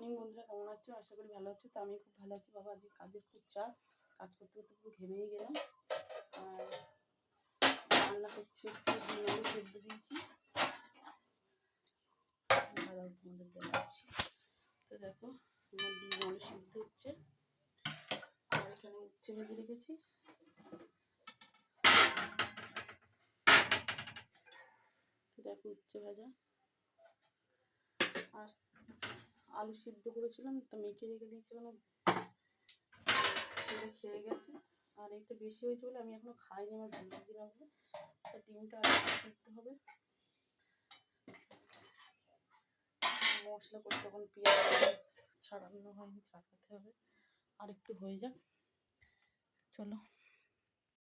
Morning বন্ধুরা, কেমন আছো? আশা করি ভালো আছো। তো আমি খুব ভালো আছি বাবা। আজকে কাজের খুব চাপ, কাজ করতে করতে পুরো ঘেমেই গেলাম। আর রান্না করছি ডিম আলু সেদ্ধ দিয়েছি, ভালো তোমাদের দেখাচ্ছি। তো দেখো আমার ডিম আলু সেদ্ধ হচ্ছে, আর এখানে উচ্ছে ভেজে রেখেছি। তো দেখো উচ্ছে ভাজা, আর আলু সিদ্ধ করেছিলাম তো মেখে রেখে দিয়েছিলাম, সেটা খেয়ে গেছে। আর এইটা বেশি হয়েছে বলে আমি এখনো খাইনি, আমার ভালো লাগছে না বলে। তো ডিমটা আর সিদ্ধ হবে, মশলা করতে তখন পেঁয়াজ ছাড়ানো হয়নি, ছাড়াতে হবে। আর একটু হয়ে যাক, চলো।